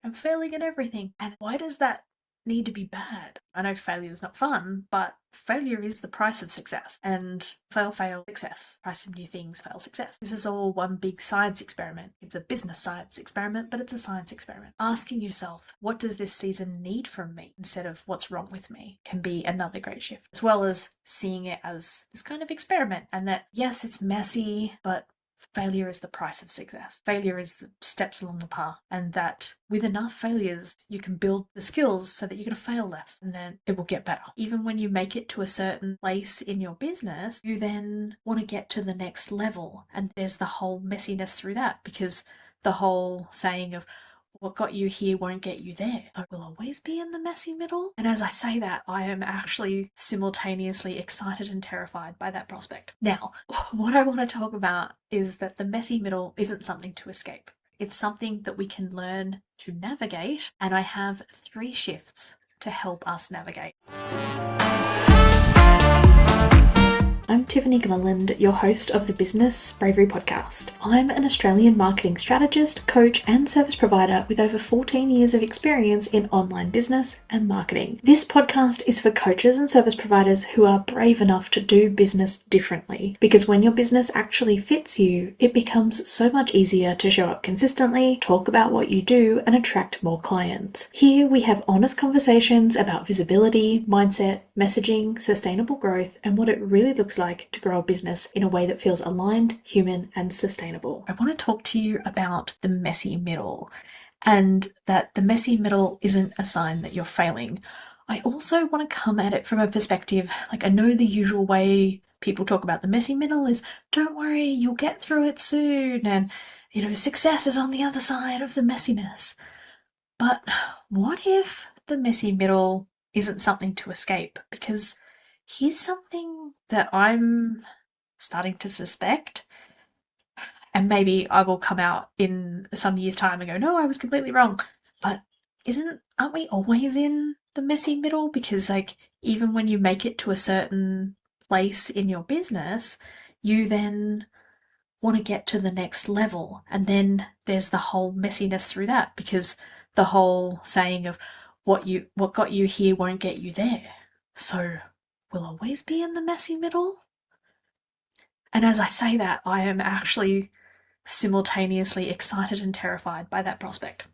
I'm failing at everything. And why does that need to be bad? I know failure is not fun, but failure is the price of success. And fail, fail, success. Try some new things, fail, success. This is all one big science experiment. It's a business science experiment, but it's a science experiment. Asking yourself, what does this season need from me instead of what's wrong with me, can be another great shift. As well as seeing it as this kind of experiment, and that, yes, it's messy, but failure is the price of success. Failure is the steps along the path, and that with enough failures, you can build the skills so that you're going to fail less, and then it will get better. Even when you make it to a certain place in your business, you then want to get to the next level, and there's the whole messiness through that, because the whole saying of what got you here won't get you there. So we'll always be in the messy middle. And as I say that, I am actually simultaneously excited and terrified by that prospect. Now, what I want to talk about is that the messy middle isn't something to escape. It's something that we can learn to navigate, and I have 3 shifts to help us navigate. I'm Tiffany Gleland, your host of the Business Bravery podcast. I'm an Australian marketing strategist, coach, and service provider with over 14 years of experience in online business and marketing. This podcast is for coaches and service providers who are brave enough to do business differently, because when your business actually fits you, it becomes so much easier to show up consistently, talk about what you do, and attract more clients. Here we have honest conversations about visibility, mindset, messaging, sustainable growth, and what it really looks like to grow a business in a way that feels aligned, human, and sustainable. I want to talk to you about the messy middle, and that the messy middle isn't a sign that you're failing. I also want to come at it from a perspective, like, I know the usual way people talk about the messy middle is, don't worry, you'll get through it soon, and, success is on the other side of the messiness. But what if the messy middle isn't something to escape? Because here's something that I'm starting to suspect, and maybe I will come out in some years' time and go, no, I was completely wrong. But aren't we always in the messy middle? Because, even when you make it to a certain place in your business, you then want to get to the next level, and then there's the whole messiness through that, because the whole saying of what got you here won't get you there. So we'll always be in the messy middle. And as I say that, I am actually simultaneously excited and terrified by that prospect.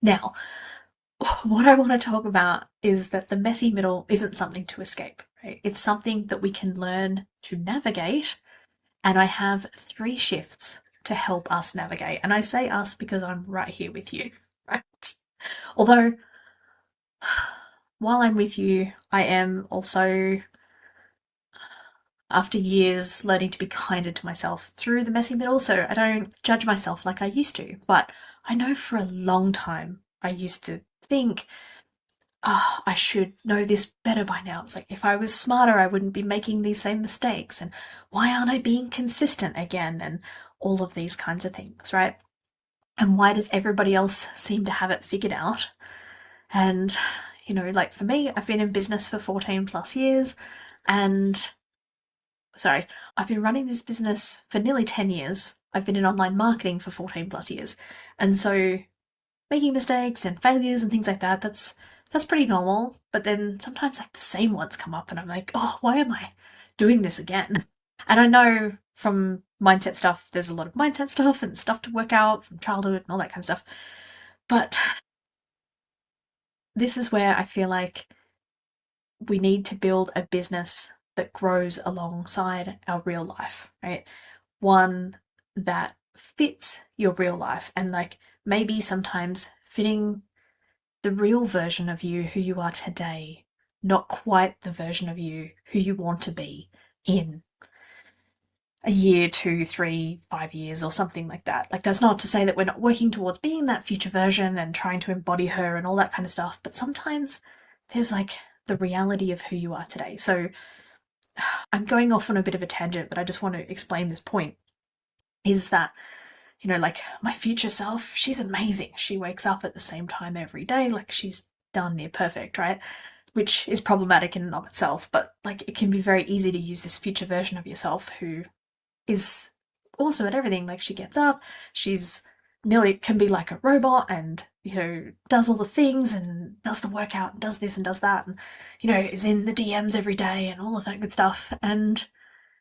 Now, what I want to talk about is that the messy middle isn't something to escape, right? It's something that we can learn to navigate, and I have 3 shifts to help us navigate. And I say us because I'm right here with you, right? Although, while I'm with you, I am also, after years, learning to be kinder to myself through the messy middle, so I don't judge myself like I used to. But I know for a long time I used to think, I should know this better by now. It's like, if I was smarter, I wouldn't be making these same mistakes. And why aren't I being consistent again? And all of these kinds of things, right? And why does everybody else seem to have it figured out? And, for me, I've been in business for 14 plus years, and I've been running this business for nearly 10 years. I've been in online marketing for 14 plus years. And so making mistakes and failures and things like that, that's pretty normal. But then sometimes, the same ones come up, and I'm like, oh, why am I doing this again? And I know from mindset stuff, there's a lot of mindset stuff and stuff to work out from childhood and all that kind of stuff. But this is where I feel like we need to build a business that grows alongside our real life, right? One that fits your real life, and maybe sometimes fitting the real version of you who you are today, not quite the version of you who you want to be in a year, 2, 3, 5 years, or something like that. That's not to say that we're not working towards being that future version and trying to embody her and all that kind of stuff, but sometimes there's the reality of who you are today. So I'm going off on a bit of a tangent, but I just want to explain this point, is that, my future self, she's amazing. She wakes up at the same time every day, she's done near perfect, right? Which is problematic in and of itself, but it can be very easy to use this future version of yourself who is also at everything. She gets up, she's nearly can be like a robot, and does all the things and does the workout and does this and does that and, is in the DMs every day and all of that good stuff. And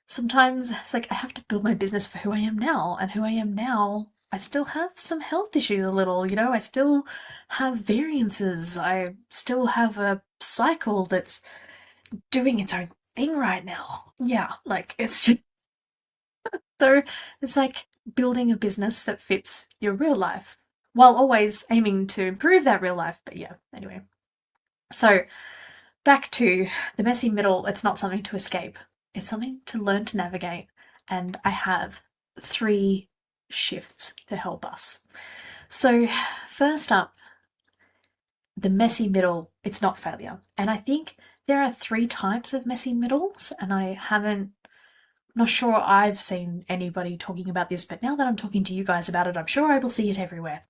sometimes it's like I have to build my business for who I am now. And who I am now, I still have some health issues a little, I still have variances. I still have a cycle that's doing its own thing right now. Yeah, like it's just so it's like building a business that fits your real life while always aiming to improve that real life. But yeah, anyway. So back to the messy middle, it's not something to escape. It's something to learn to navigate. And I have 3 shifts to help us. So first up, the messy middle, it's not failure. And I think there are 3 types of messy middles, and I'm not sure I've seen anybody talking about this, but now that I'm talking to you guys about it, I'm sure I will see it everywhere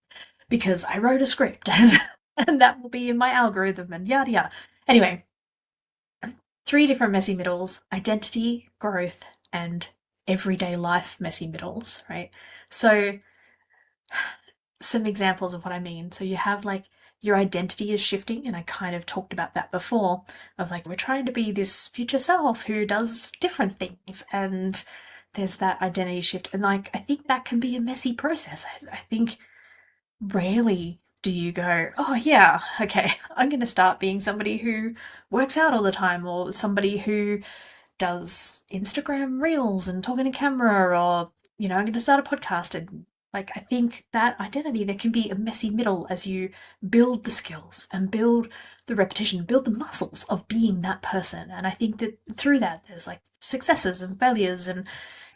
because I wrote a script and that will be in my algorithm and yada yada. Anyway, 3 different messy middles: identity, growth, and everyday life messy middles, right? So some examples of what I mean. So you have like your identity is shifting, and I kind of talked about that before, of like we're trying to be this future self who does different things, and there's that identity shift. And like I think that can be a messy process. I think rarely do you go, oh yeah, okay, I'm going to start being somebody who works out all the time, or somebody who does Instagram reels and talking to camera, or I'm going to start a podcast. And like I think that identity, there can be a messy middle as you build the skills and build the repetition, build the muscles of being that person. And I think that through that there's like successes and failures and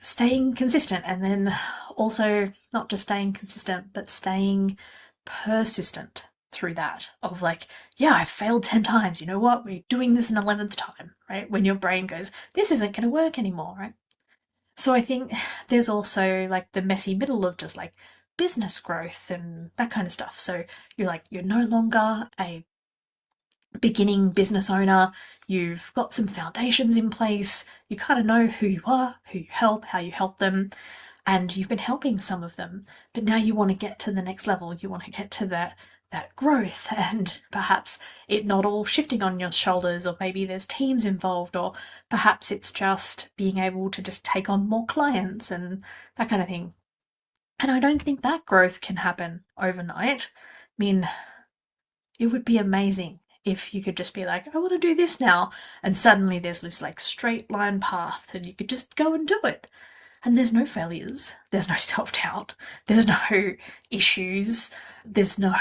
staying consistent, and then also not just staying consistent but staying persistent through that, of like, yeah, I failed 10 times, you know what, we're doing this an 11th time, right? When your brain goes, this isn't going to work anymore, right? So I think there's also like the messy middle of just like business growth and that kind of stuff. So you're no longer a beginning business owner, you've got some foundations in place, you kind of know who you are, who you help, how you help them, and you've been helping some of them, but now you want to get to the next level. You want to get to that growth, and perhaps it not all shifting on your shoulders, or maybe there's teams involved, or perhaps it's just being able to just take on more clients and that kind of thing. And I don't think that growth can happen overnight. I mean, it would be amazing if you could just be like, I want to do this now, and suddenly there's this like straight line path and you could just go and do it. And there's no failures, there's no self-doubt, there's no issues, there's no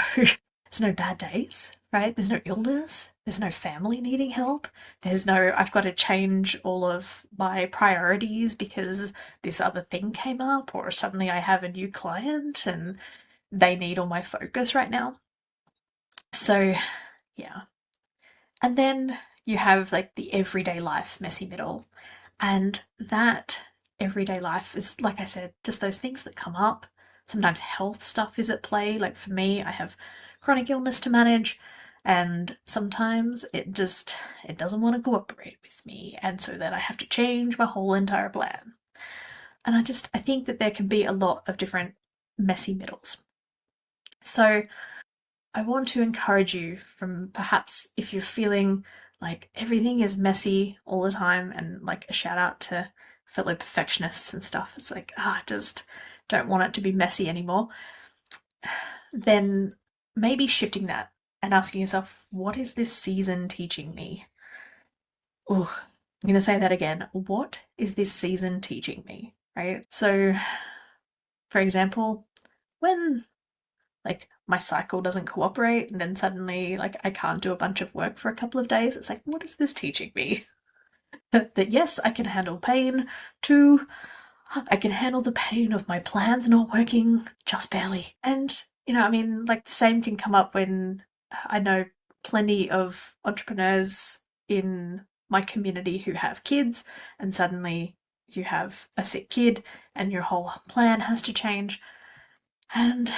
bad days, right? There's no illness, there's no family needing help, there's no I've got to change all of my priorities because this other thing came up, or suddenly I have a new client and they need all my focus right now. So, yeah. And then you have like the everyday life messy middle. And that everyday life is, like I said, just those things that come up. Sometimes health stuff is at play. Like for me, I have chronic illness to manage, and sometimes it doesn't want to cooperate with me, and so then I have to change my whole entire plan. And I think that there can be a lot of different messy middles. So I want to encourage you, from perhaps if you're feeling like everything is messy all the time, and like a shout out to fellow perfectionists and stuff, it's like, I just don't want it to be messy anymore, then maybe shifting that and asking yourself, what is this season teaching me? Ooh, I'm going to say that again. What is this season teaching me? Right? So, for example, when like my cycle doesn't cooperate and then suddenly like I can't do a bunch of work for a couple of days, it's like, what is this teaching me? That yes, I can handle pain. 2, I can handle the pain of my plans not working just barely. And I mean, like the same can come up when I know plenty of entrepreneurs in my community who have kids, and suddenly you have a sick kid and your whole plan has to change. And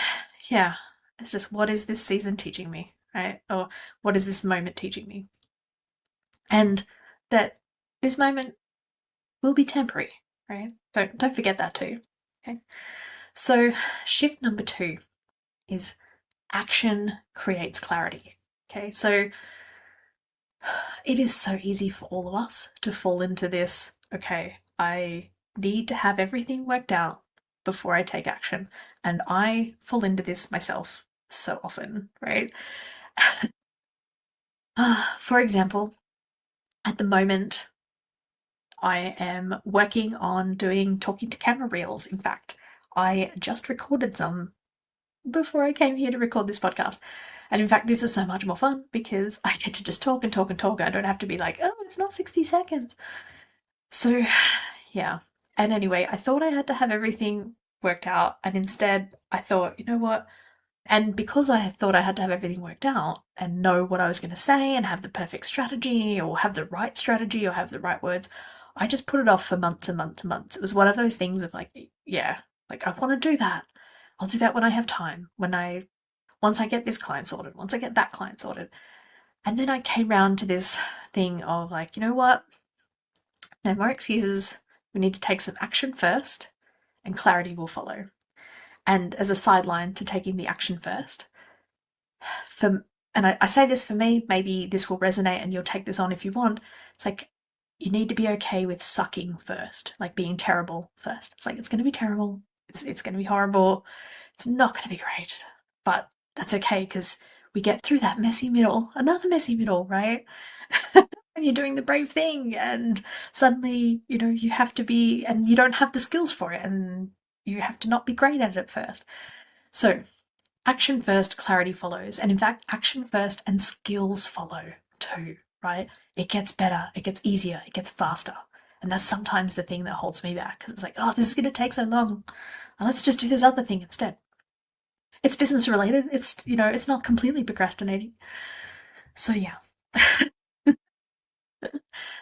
yeah, it's just, what is this season teaching me, right? Or what is this moment teaching me? And that this moment will be temporary, right? Don't forget that too. Okay. So shift number 2 is action creates clarity. Okay, so it is so easy for all of us to fall into this. Okay, I need to have everything worked out before I take action. And I fall into this myself so often, right? For example, at the moment, I am working on doing talking to camera reels. In fact, I just recorded some before I came here to record this podcast. And in fact, this is so much more fun because I get to just talk and talk and talk. I don't have to be like, oh, it's not 60 seconds. So, yeah. And anyway, I thought I had to have everything worked out. And instead, I thought, you know what? And because I thought I had to have everything worked out and know what I was going to say and have the perfect strategy or have the right strategy or have the right words, I just put it off for months and months and months. It was one of those things of like, yeah, like I want to do that. I'll do that when I have time, once I get this client sorted, once I get that client sorted. And then I came round to this thing of like, you know what? No more excuses. We need to take some action first and clarity will follow. And as a sideline to taking the action first, and I say this for me, maybe this will resonate and you'll take this on if you want. It's like you need to be okay with sucking first, like being terrible first. It's like it's going to be terrible. It's going to be horrible. It's not going to be great, but that's okay because we get through that messy middle, another messy middle, right? And you're doing the brave thing, and suddenly, you have to be, and you don't have the skills for it, and you have to not be great at it first. So, action first, clarity follows. And in fact, action first and skills follow too, right? It gets better, it gets easier, it gets faster. And that's sometimes the thing that holds me back because it's like, oh, this is going to take so long. Let's just do this other thing instead. It's business related. It's not completely procrastinating. So yeah.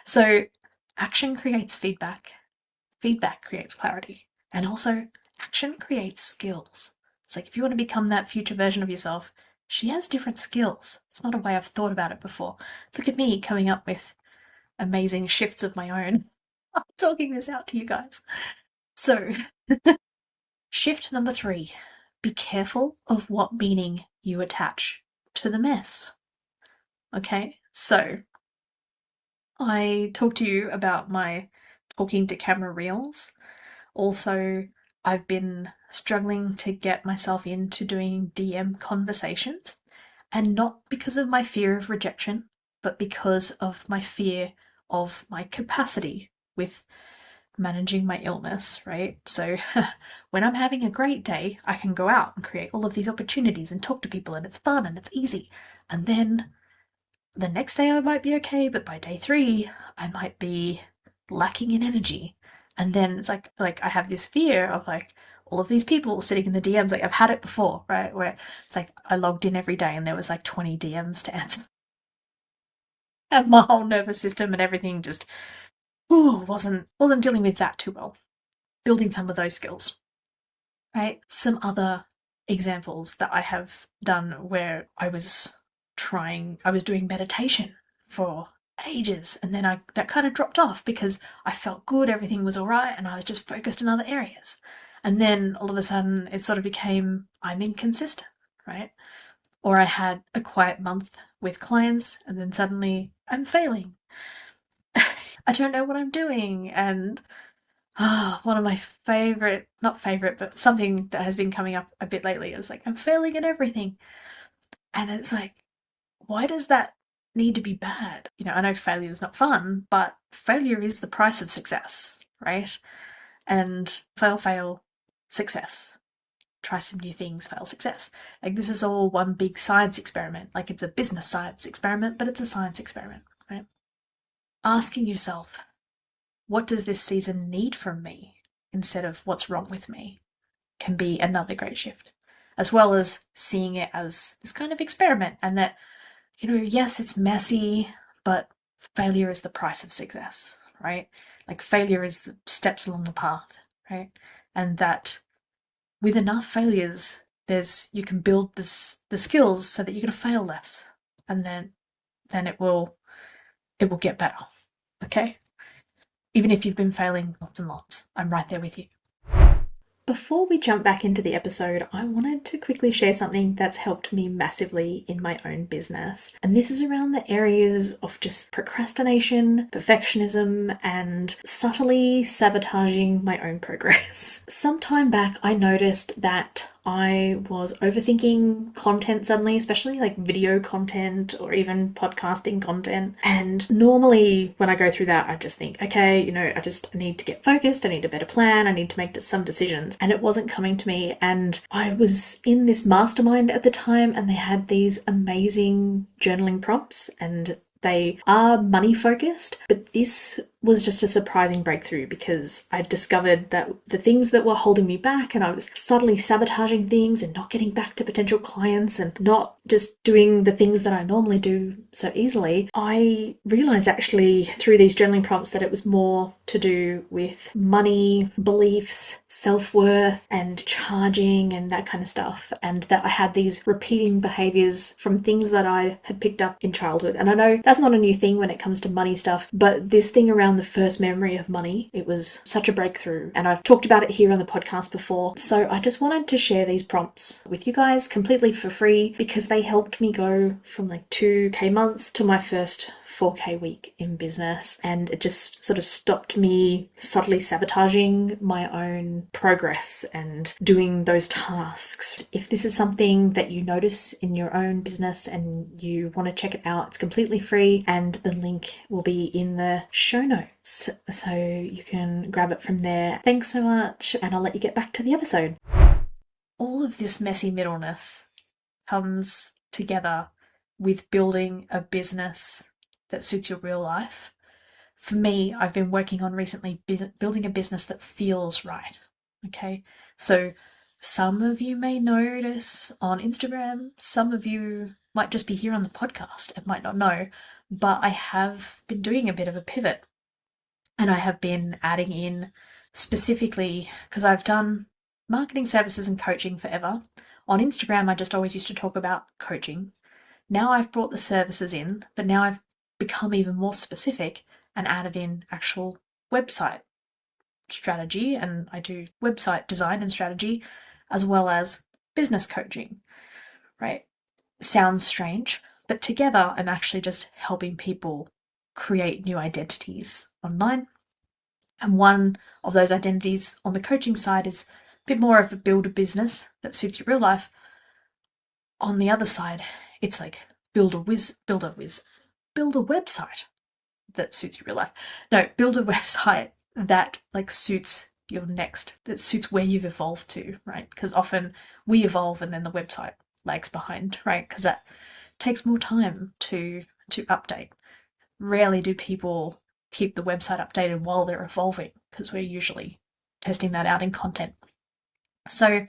So action creates feedback. Feedback creates clarity. And also action creates skills. It's like if you want to become that future version of yourself, she has different skills. It's not a way I've thought about it before. Look at me coming up with amazing shifts of my own. I'm talking this out to you guys. So, shift number 3. Be careful of what meaning you attach to the mess. Okay, so I talked to you about my talking to camera reels. Also, I've been struggling to get myself into doing DM conversations, and not because of my fear of rejection, but because of my fear of my capacity with managing my illness, right? So when I'm having a great day, I can go out and create all of these opportunities and talk to people, and it's fun and it's easy. And then the next day I might be okay, but by day 3, I might be lacking in energy. And then it's like I have this fear of like all of these people sitting in the DMs. Like I've had it before, right? Where it's like I logged in every day and there was like 20 DMs to answer. And my whole nervous system and everything just wasn't dealing with that too well. Building some of those skills. Right? Some other examples that I have done where I was doing meditation for ages, and then that kind of dropped off because I felt good, everything was all right, and I was just focused in other areas. And then all of a sudden it sort of became I'm inconsistent, right? Or I had a quiet month with clients and then suddenly I'm failing. I don't know what I'm doing. And one of my favorite, not favorite, but something that has been coming up a bit lately is like I'm failing at everything. And it's like, why does that need to be bad? I know failure is not fun, but failure is the price of success, right? And fail, success. Try some new things, fail, success. Like this is all one big science experiment. Like it's a business science experiment, but it's a science experiment, right? Asking yourself, what does this season need from me instead of what's wrong with me can be another great shift. As well as seeing it as this kind of experiment and that yes, it's messy, but failure is the price of success, right? Like failure is the steps along the path, right? And that with enough failures, you can build the skills so that you're going to fail less, and then it will get better, okay? Even if you've been failing lots and lots, I'm right there with you. Before we jump back into the episode, I wanted to quickly share something that's helped me massively in my own business. And this is around the areas of just procrastination, perfectionism, and subtly sabotaging my own progress. Some time back, I noticed that I was overthinking content suddenly, especially like video content or even podcasting content. And normally when I go through that, I just think, okay, I just need to get focused. I need a better plan. I need to make some decisions. And it wasn't coming to me. And I was in this mastermind at the time, and they had these amazing journaling prompts, and they are money focused, but this was just a surprising breakthrough because I discovered that the things that were holding me back, and I was subtly sabotaging things and not getting back to potential clients and not just doing the things that I normally do so easily, I realized actually through these journaling prompts that it was more to do with money, beliefs, self-worth, and charging and that kind of stuff, and that I had these repeating behaviors from things that I had picked up in childhood. And I know that's not a new thing when it comes to money stuff, but this thing around the first memory of money, it was such a breakthrough, and I've talked about it here on the podcast before. So I just wanted to share these prompts with you guys completely for free because they helped me go from like 2k months to my first 4k week in business, and it just sort of stopped me subtly sabotaging my own progress and doing those tasks. If this is something that you notice in your own business and you want to check it out, it's completely free, and the link will be in the show notes so you can grab it from there. Thanks so much, and I'll let you get back to the episode. All of this messy middleness comes together with building a business that suits your real life. For me, I've been working on recently building a business that feels right. Okay, so some of you may notice on Instagram, some of you might just be here on the podcast and might not know, but I have been doing a bit of a pivot, and I have been adding in specifically because I've done marketing services and coaching forever. On Instagram, I just always used to talk about coaching. Now I've brought the services in, but now I've become even more specific and added in actual website strategy, and I do website design and strategy as well as business coaching, right? Sounds strange, but together I'm actually just helping people create new identities online. And one of those identities on the coaching side is a bit more of a build a business that suits your real life. On the other side, it's like build a website that suits your real life. No, build a website that like suits your next, that suits where you've evolved to, right? Because often we evolve and then the website lags behind, right? Because that takes more time to update. Rarely do people keep the website updated while they're evolving, because we're usually testing that out in content. So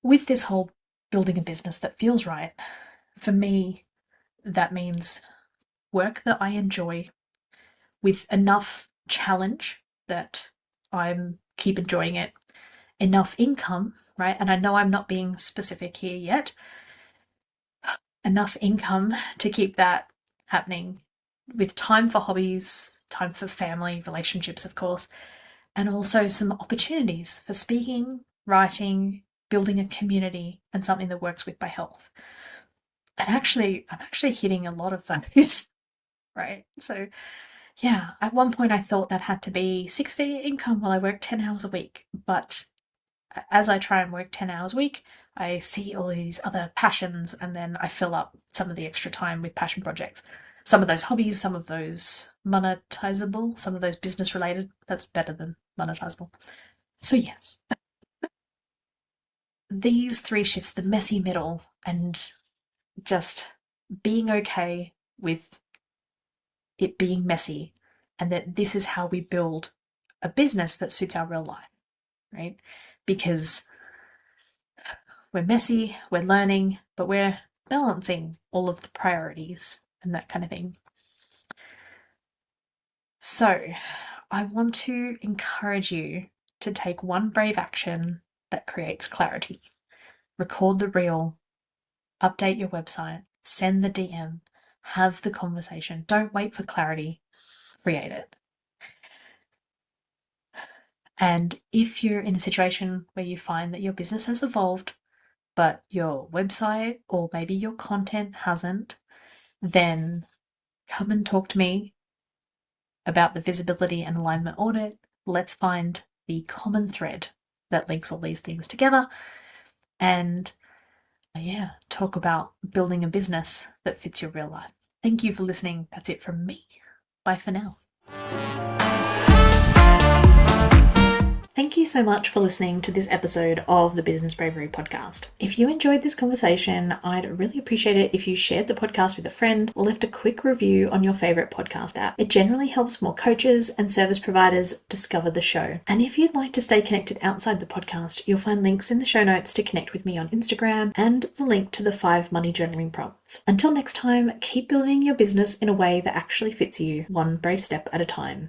with this whole building a business that feels right, for me, that means work that I enjoy with enough challenge that I'm keep enjoying it, enough income, right? And I know I'm not being specific here yet. Enough income to keep that happening, with time for hobbies, time for family, relationships, of course, and also some opportunities for speaking, writing, building a community, and something that works with my health. And actually, I'm actually hitting a lot of those, right? So yeah, at one point I thought that had to be six-figure income while I work 10 hours a week. But as I try and work 10 hours a week, I see all these other passions, and then I fill up some of the extra time with passion projects. Some of those hobbies, some of those monetizable, some of those business related. That's better than monetizable. So yes, these three shifts, the messy middle, and just being okay with it being messy, and that this is how we build a business that suits our real life, right? Because we're messy, we're learning, but we're balancing all of the priorities and that kind of thing. So I want to encourage you to take one brave action that creates clarity. Record the reel, update your website, send the DM, have the conversation. Don't wait for clarity, create it. And if you're in a situation where you find that your business has evolved, but your website or maybe your content hasn't, then come and talk to me about the visibility and alignment audit. Let's find the common thread that links all these things together and talk about building a business that fits your real life. Thank you for listening. That's it from me. Bye for now. Thank you so much for listening to this episode of the Business Bravery podcast. If you enjoyed this conversation, I'd really appreciate it if you shared the podcast with a friend or left a quick review on your favorite podcast app. It generally helps more coaches and service providers discover the show. And if you'd like to stay connected outside the podcast, you'll find links in the show notes to connect with me on Instagram and the link to the 5 money journaling prompts. Until next time, keep building your business in a way that actually fits you, one brave step at a time.